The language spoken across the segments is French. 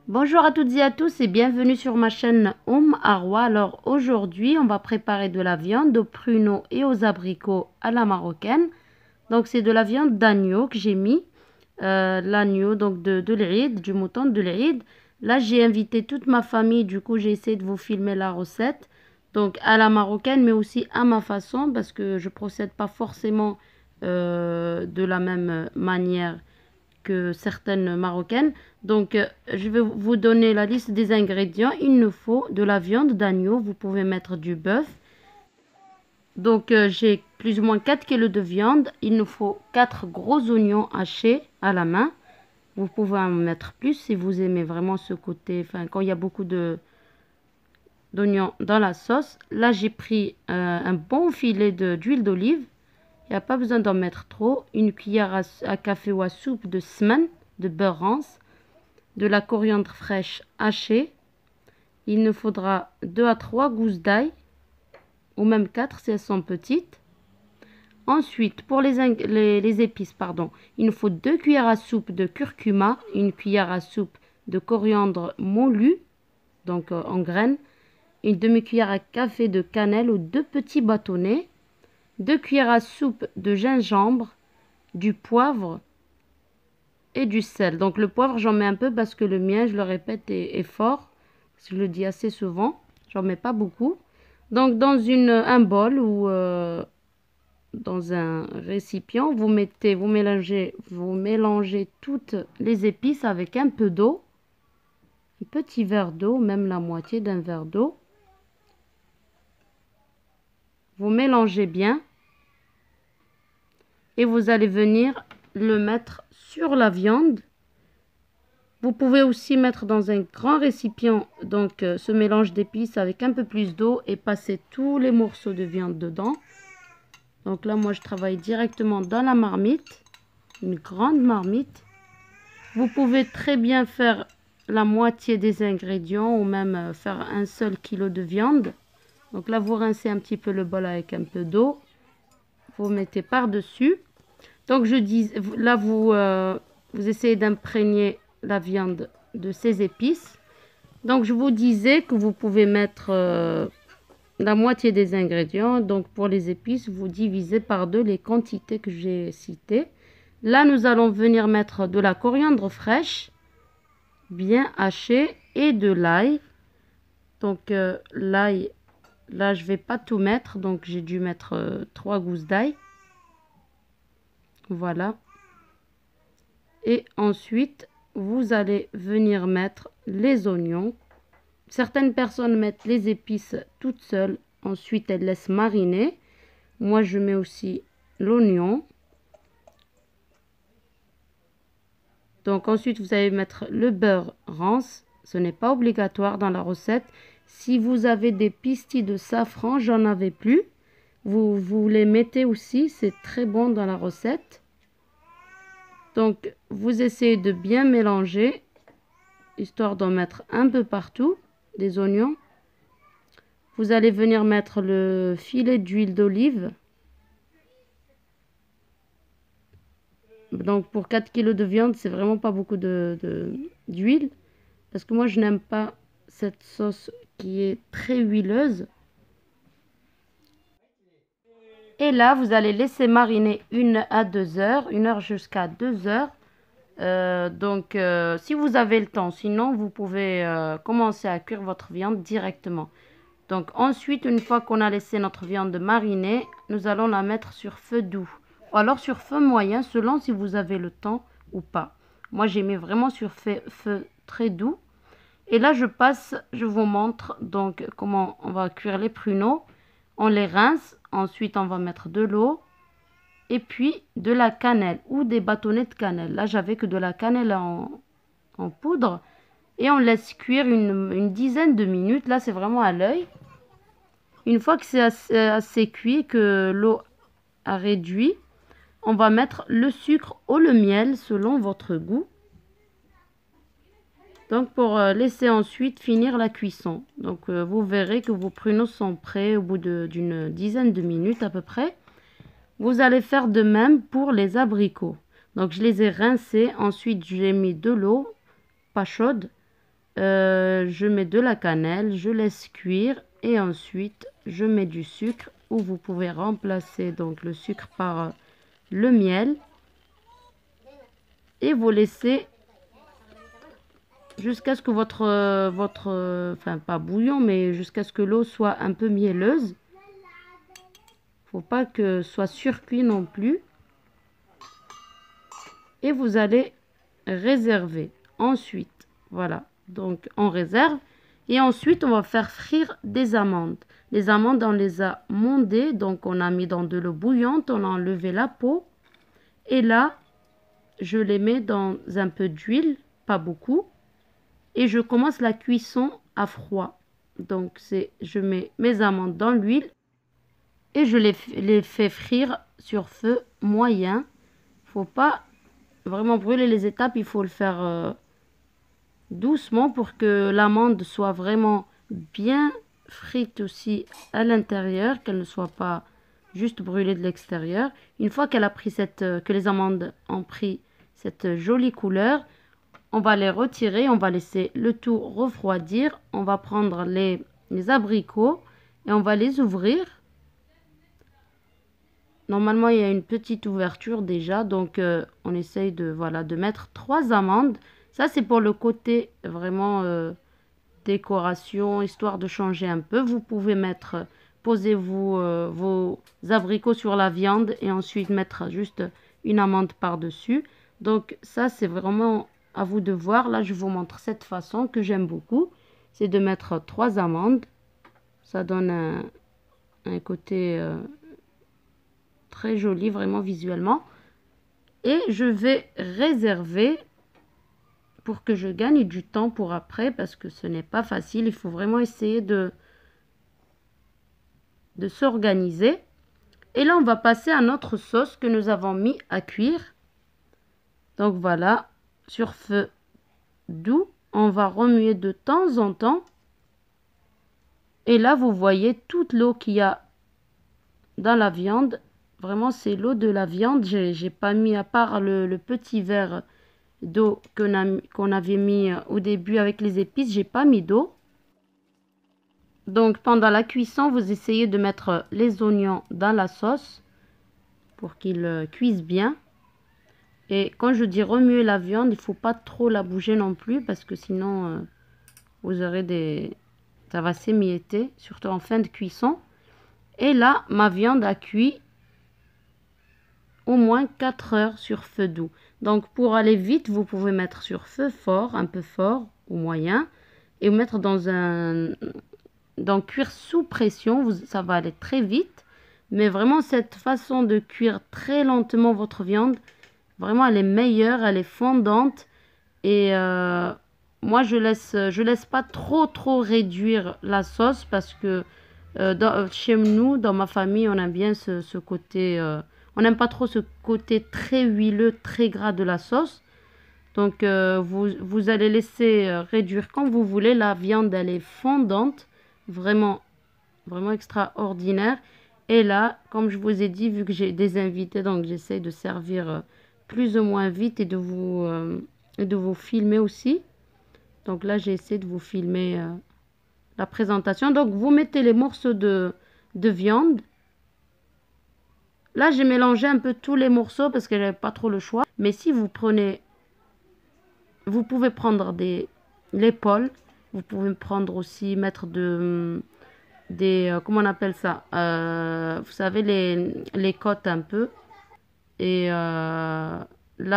Bonjour à toutes et à tous et bienvenue sur ma chaîne Arwa. Alors aujourd'hui on va préparer de la viande aux pruneaux et aux abricots à la marocaine. Donc c'est de la viande d'agneau que j'ai mis, l'agneau donc de l'Eid, du mouton de l'Eid. Là j'ai invité toute ma famille, du coup j'ai essayé de vous filmer la recette. Donc à la marocaine mais aussi à ma façon parce que je procède pas forcément de la même manière que certaines marocaines. Donc, je vais vous donner la liste des ingrédients. Il nous faut de la viande d'agneau. Vous pouvez mettre du bœuf. Donc, j'ai plus ou moins 4 kilos de viande. Il nous faut 4 gros oignons hachés à la main. Vous pouvez en mettre plus si vous aimez vraiment ce côté. Enfin, quand il y a beaucoup d'oignons dans la sauce. Là, j'ai pris un bon filet d'huile d'olive. Il n'y a pas besoin d'en mettre trop. Une cuillère à café ou à soupe de semaine de beurre rance. De la coriandre fraîche hachée. Il nous faudra 2 à 3 gousses d'ail, ou même 4 si elles sont petites. Ensuite, pour les épices, il nous faut 2 cuillères à soupe de curcuma, une cuillère à soupe de coriandre moulu, donc en graines, une demi-cuillère à café de cannelle ou 2 petits bâtonnets, 2 cuillères à soupe de gingembre, du poivre et du sel. Donc le poivre, j'en mets un peu parce que le mien, je le répète, est fort. Je le dis assez souvent. J'en mets pas beaucoup. Donc dans un bol ou dans un récipient, vous mélangez toutes les épices avec un peu d'eau. Un petit verre d'eau, même la moitié d'un verre d'eau. Vous mélangez bien. Et vous allez venir le mettre sur la viande. Vous pouvez aussi mettre dans un grand récipient donc ce mélange d'épices avec un peu plus d'eau et passer tous les morceaux de viande dedans. Donc là, moi, je travaille directement dans la marmite, une grande marmite. Vous pouvez très bien faire la moitié des ingrédients ou même faire un seul kilo de viande. Donc là, vous rincez un petit peu le bol avec un peu d'eau. Vous mettez par-dessus. Donc je dis, là, vous essayez d'imprégner la viande de ces épices. Donc je vous disais que vous pouvez mettre la moitié des ingrédients. Donc pour les épices, vous divisez par 2 les quantités que j'ai citées. Là, nous allons venir mettre de la coriandre fraîche, bien hachée, et de l'ail. Donc l'ail, là, je vais pas tout mettre. Donc j'ai dû mettre 3 gousses d'ail. Voilà. Et ensuite, vous allez venir mettre les oignons. Certaines personnes mettent les épices toutes seules. Ensuite, elles laissent mariner. Moi, je mets aussi l'oignon. Donc ensuite, vous allez mettre le beurre rance. Ce n'est pas obligatoire dans la recette. Si vous avez des pistilles de safran, j'en avais plus. Vous les mettez aussi. C'est très bon dans la recette. Donc, vous essayez de bien mélanger, histoire d'en mettre un peu partout, des oignons. Vous allez venir mettre le filet d'huile d'olive. Donc, pour 4 kg de viande, c'est vraiment pas beaucoup d'huile. Parce que moi, je n'aime pas cette sauce qui est très huileuse. Et là, vous allez laisser mariner 1 à 2 heures, 1 heure jusqu'à 2 heures. Si vous avez le temps, sinon vous pouvez commencer à cuire votre viande directement. Donc ensuite, une fois qu'on a laissé notre viande mariner, nous allons la mettre sur feu doux. Ou alors sur feu moyen, selon si vous avez le temps ou pas. Moi, j'ai mis vraiment sur feu très doux. Et là, je vous montre donc comment on va cuire les pruneaux. On les rince, ensuite on va mettre de l'eau. Et puis de la cannelle ou des bâtonnets de cannelle. Là, j'avais que de la cannelle en poudre. Et on laisse cuire une dizaine de minutes. Là, c'est vraiment à l'œil. Une fois que c'est assez cuit, que l'eau a réduit, on va mettre le sucre ou le miel selon votre goût. Donc, pour laisser ensuite finir la cuisson. Donc, vous verrez que vos pruneaux sont prêts au bout d'une dizaine de minutes à peu près. Vous allez faire de même pour les abricots. Donc, je les ai rincés. Ensuite, j'ai mis de l'eau, pas chaude. je mets de la cannelle, je laisse cuire et ensuite je mets du sucre ou vous pouvez remplacer donc le sucre par le miel et vous laissez jusqu'à ce que enfin pas bouillon, mais jusqu'à ce que l'eau soit un peu mielleuse. Faut pas que ce soit surcuit non plus. Et vous allez réserver. Ensuite, voilà, donc on réserve. Et ensuite, on va faire frire des amandes. Les amandes, on les a mondées, donc on a mis dans de l'eau bouillante, on a enlevé la peau. Et là, je les mets dans un peu d'huile, pas beaucoup. Et je commence la cuisson à froid. Donc, je mets mes amandes dans l'huile et je les fais frire sur feu moyen. Faut pas vraiment brûler les étapes, il faut le faire doucement pour que l'amande soit vraiment bien frite aussi à l'intérieur, qu'elle ne soit pas juste brûlée de l'extérieur. Une fois qu'elle a pris que les amandes ont pris cette jolie couleur, on va les retirer, on va laisser le tout refroidir. On va prendre les abricots et on va les ouvrir. Normalement, il y a une petite ouverture déjà, donc on essaye de mettre 3 amandes. Ça, c'est pour le côté vraiment décoration, histoire de changer un peu. Vous pouvez posez-vous vos abricots sur la viande et ensuite mettre juste une amande par-dessus. Donc ça, c'est vraiment à vous de voir. Là, je vous montre cette façon que j'aime beaucoup. C'est de mettre 3 amandes. Ça donne un côté très joli, vraiment visuellement. Et je vais réserver pour que je gagne du temps pour après, parce que ce n'est pas facile. Il faut vraiment essayer de s'organiser. Et là, on va passer à notre sauce que nous avons mis à cuire. Donc voilà, sur feu doux, on va remuer de temps en temps. Et là, vous voyez toute l'eau qu'il y a dans la viande. Vraiment, c'est l'eau de la viande. J'ai pas mis, à part le petit verre d'eau qu'on avait mis au début avec les épices, j'ai pas mis d'eau. Donc, pendant la cuisson, vous essayez de mettre les oignons dans la sauce pour qu'ils cuisent bien. Et quand je dis remuer la viande, il ne faut pas trop la bouger non plus parce que sinon, vous aurez ça va s'émietter, surtout en fin de cuisson. Et là, ma viande a cuit au moins 4 heures sur feu doux. Donc, pour aller vite, vous pouvez mettre sur feu fort, un peu fort ou moyen, et mettre donc cuire sous pression. Ça va aller très vite. Mais vraiment, cette façon de cuire très lentement votre viande, vraiment, elle est meilleure, elle est fondante. Et moi, je laisse pas trop réduire la sauce parce que chez nous, dans ma famille, on aime bien ce côté. On n'aime pas trop ce côté très huileux, très gras de la sauce. Donc, vous allez laisser réduire quand vous voulez. La viande, elle est fondante, vraiment, vraiment extraordinaire. Et là, comme je vous ai dit, vu que j'ai des invités, donc j'essaie de servir plus ou moins vite et de vous filmer aussi. Donc là, j'ai essayé de vous filmer la présentation. Donc, vous mettez les morceaux de viande. Là, j'ai mélangé un peu tous les morceaux parce que j'avais pas trop le choix. Mais si vous pouvez prendre l'épaule. Vous pouvez prendre aussi, mettre comment on appelle ça? Vous savez, les côtes un peu. Et là,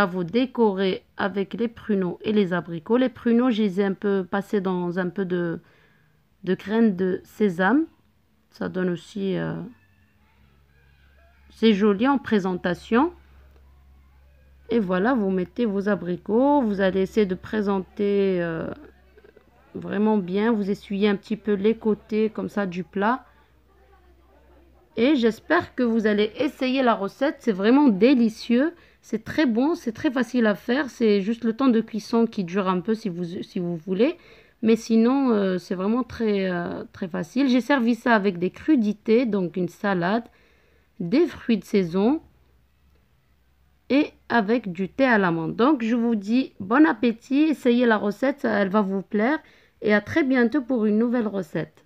vous décorez avec les pruneaux et les abricots. Les pruneaux, je les ai un peu passés dans un peu de graines de sésame. Ça donne aussi... c'est joli en présentation. Et voilà, vous mettez vos abricots. Vous allez essayer de présenter vraiment bien. Vous essuyez un petit peu les côtés comme ça du plat. Et j'espère que vous allez essayer la recette. C'est vraiment délicieux. C'est très bon. C'est très facile à faire. C'est juste le temps de cuisson qui dure un peu si vous voulez. Mais sinon, c'est vraiment très, très facile. J'ai servi ça avec des crudités. Donc une salade, des fruits de saison, et avec du thé à l'amande. Donc, je vous dis bon appétit, essayez la recette, elle va vous plaire et à très bientôt pour une nouvelle recette.